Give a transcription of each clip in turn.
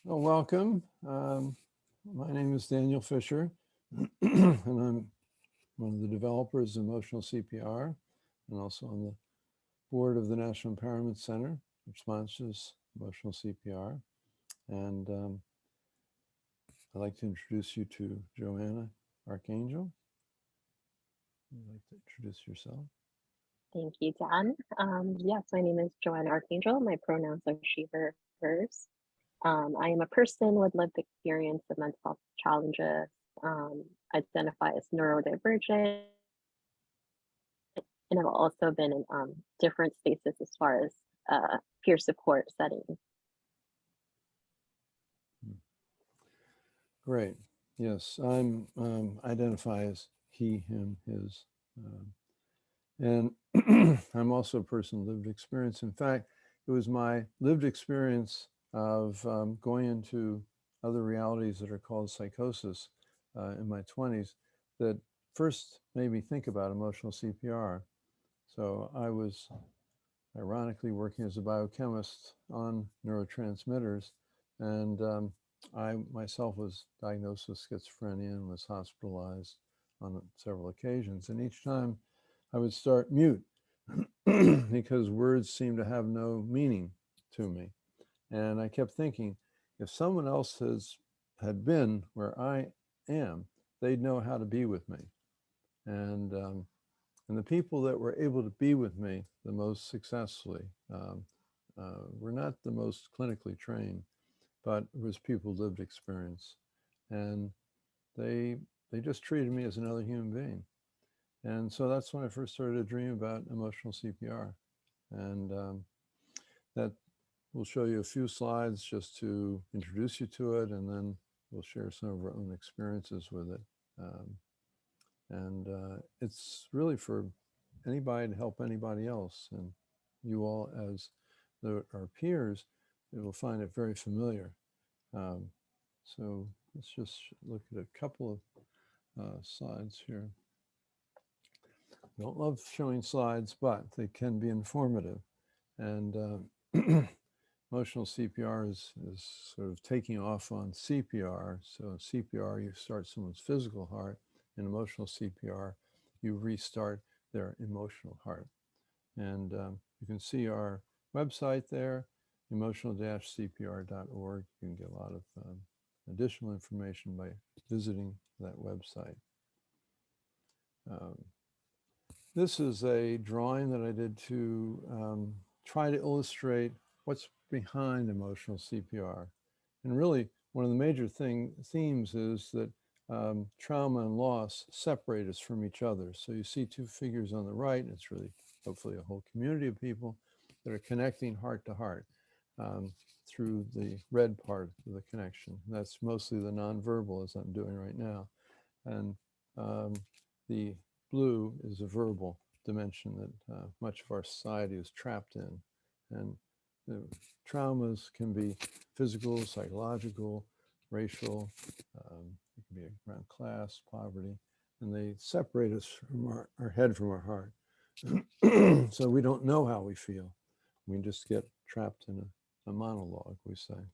Well, welcome. My name is Daniel Fisher, and I'm one of the developers of Emotional CPR, and also on the board of the National Empowerment Center, which sponsors Emotional CPR. And I'd like to introduce you to Joanna Archangel. Would you like to introduce yourself? Thank you, Dan. Yes, my name is Joanna Archangel. My pronouns are she, her, hers. I am a person with lived experience of mental health challenges, identify as neurodivergent, and I've also been in different spaces as far as peer support settings. Great. Yes, I'm identify as he, him, his. And I'm also a person with lived experience. In fact, it was my lived experience of going into other realities that are called psychosis in my 20s that first made me think about emotional CPR. So I was ironically working as a biochemist on neurotransmitters, and I myself was diagnosed with schizophrenia and was hospitalized on several occasions. And each time I would start mute because words seemed to have no meaning to me. And I kept thinking, if someone else had been where I am, they'd know how to be with me. And the people that were able to be with me the most successfully were not the most clinically trained, but it was people with lived experience. And they just treated me as another human being. And so that's when I first started to dream about emotional CPR. And that we'll show you a few slides just to introduce you to it, and then we'll share some of our own experiences with it. It's really for anybody to help anybody else. And you all, as our peers, will find it very familiar. So let's just look at a couple of slides here. I don't love showing slides, but they can be informative. And emotional CPR is sort of taking off on CPR. So CPR, you start someone's physical heart. In emotional CPR, you restart their emotional heart. And you can see our website there, emotional-cpr.org. You can get a lot of additional information by visiting that website. This is a drawing that I did to try to illustrate what's behind emotional CPR. And really, one of the major themes is that trauma and loss separate us from each other. So you see two figures on the right, and it's really hopefully a whole community of people that are connecting heart to heart through the red part of the connection. That's mostly the nonverbal, as I'm doing right now. And the blue is a verbal dimension that much of our society is trapped in. And the traumas can be physical, psychological, racial, it can be around class, poverty, and they separate us from our head from our heart. So we don't know how we feel. We just get trapped in a monologue, we say.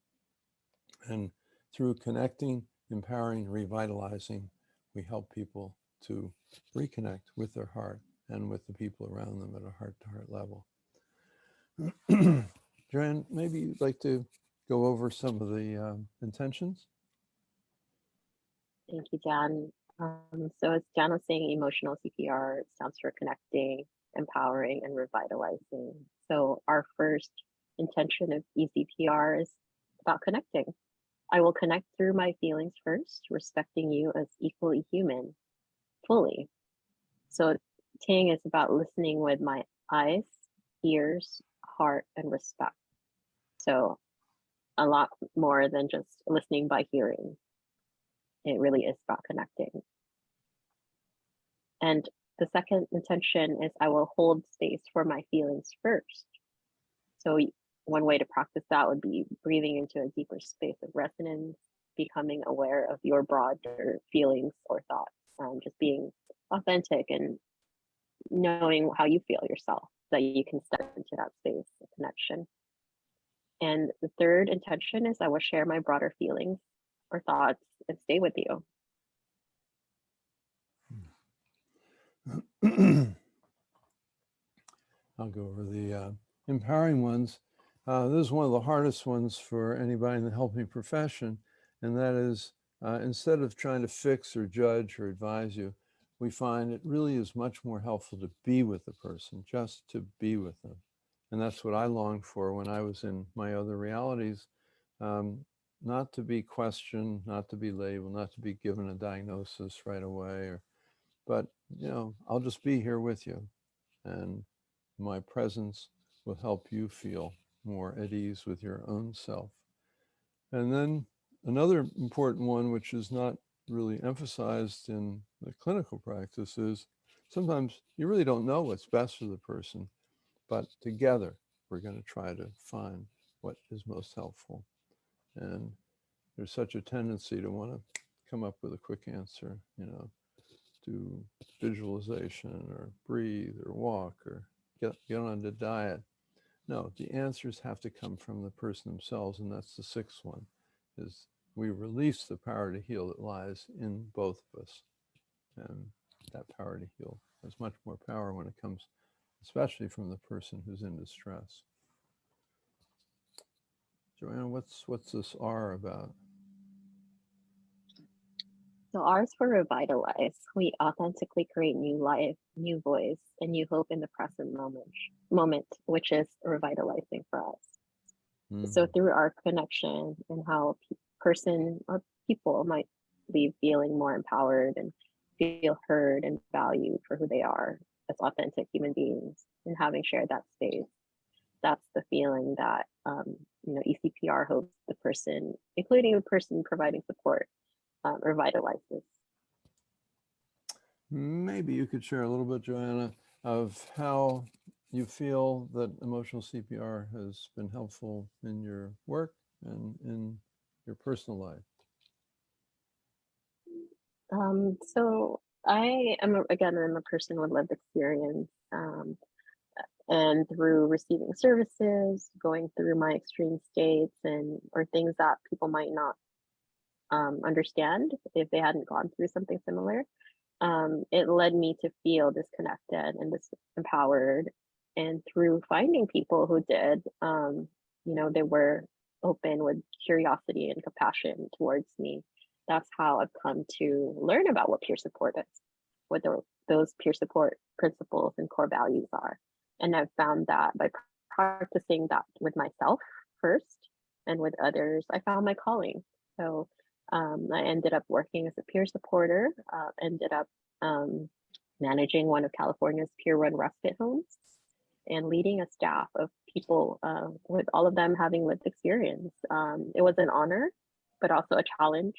And through connecting, empowering, revitalizing, we help people to reconnect with their heart and with the people around them at a heart-to-heart level. Joanne, maybe you'd like to go over some of the intentions? Thank you, Dan. So as Dan was saying, emotional CPR stands for connecting, empowering, and revitalizing. So our first intention of ECPR is about connecting. I will connect through my feelings first, respecting you as equally human, fully. So Ting is about listening with my eyes, ears, heart, and respect. So a lot more than just listening by hearing. It really is about connecting. And the second intention is I will hold space for my feelings first. So one way to practice that would be breathing into a deeper space of resonance, becoming aware of your broader feelings or thoughts, just being authentic and knowing how you feel yourself, that you can step into that space of connection. And the third intention is I will share my broader feelings or thoughts and stay with you. I'll go over the empowering ones. This is one of the hardest ones for anybody in the helping profession, and that is instead of trying to fix or judge or advise you, we find it really is much more helpful to be with the person, just to be with them. And that's what I longed for when I was in my other realities, not to be questioned, not to be labeled, not to be given a diagnosis right away, but I'll just be here with you. And my presence will help you feel more at ease with your own self. And then another important one, which is not really emphasized in the clinical practice, is sometimes you really don't know what's best for the person, but together we're going to try to find what is most helpful. And there's such a tendency to want to come up with a quick answer, do visualization or breathe or walk or get on the diet. No, the answers have to come from the person themselves, and that's the sixth one, is we release the power to heal that lies in both of us. And that power to heal has much more power when it comes, especially from the person who's in distress. Joanna, what's this R about? So ours for Revitalize, we authentically create new life, new voice, and new hope in the present moment, which is revitalizing for us. So through our connection and how person or people might leave feeling more empowered and feel heard and valued for who they are as authentic human beings, and having shared that space, that's the feeling that ECPR hopes the person, including the person providing support, revitalizes. Maybe you could share a little bit, Joanna, of how you feel that emotional CPR has been helpful in your work and in your personal life. So I am again, I'm a person with lived experience, and through receiving services, going through my extreme states and or things that people might not understand if they hadn't gone through something similar, it led me to feel disconnected and disempowered. And through finding people who did, they were open with curiosity and compassion towards me. That's how I've come to learn about what peer support is, what those peer support principles and core values are. And I've found that by practicing that with myself first and with others, I found my calling. So I ended up working as a peer supporter, ended up managing one of California's peer-run respite homes and leading a staff of people with all of them having lived experience. It was an honor, but also a challenge,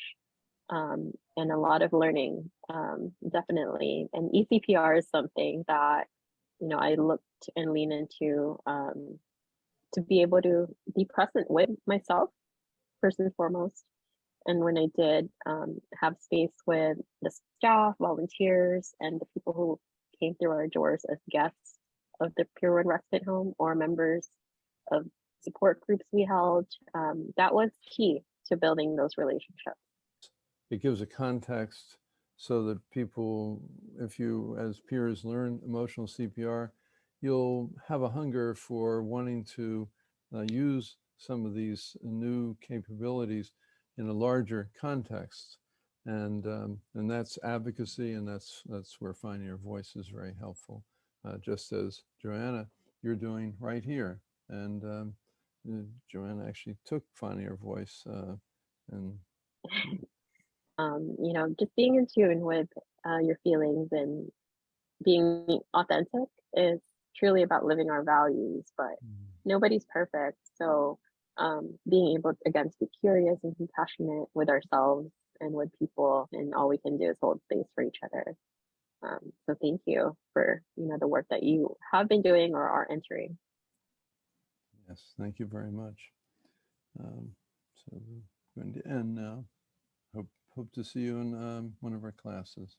and a lot of learning, definitely. And ECPR is something that, I looked and lean into to be able to be present with myself, first and foremost. And when I did have space with the staff, volunteers, and the people who came through our doors as guests of the Pure Wood Respite Home or members of support groups we held, that was key to building those relationships. It gives a context so that people, if you as peers learn emotional CPR, you'll have a hunger for wanting to use some of these new capabilities in a larger context. And that's advocacy, and that's where finding your voice is very helpful, just as Joanna, you're doing right here. And Joanna actually took finding your voice and just being in tune with your feelings and being authentic is truly about living our values, but nobody's perfect. So being able to, again, to be curious and compassionate with ourselves and with people, and all we can do is hold space for each other. So thank you for the work that you have been doing or are entering. Yes, thank you very much. So we're going to end now. Hope to see you in one of our classes.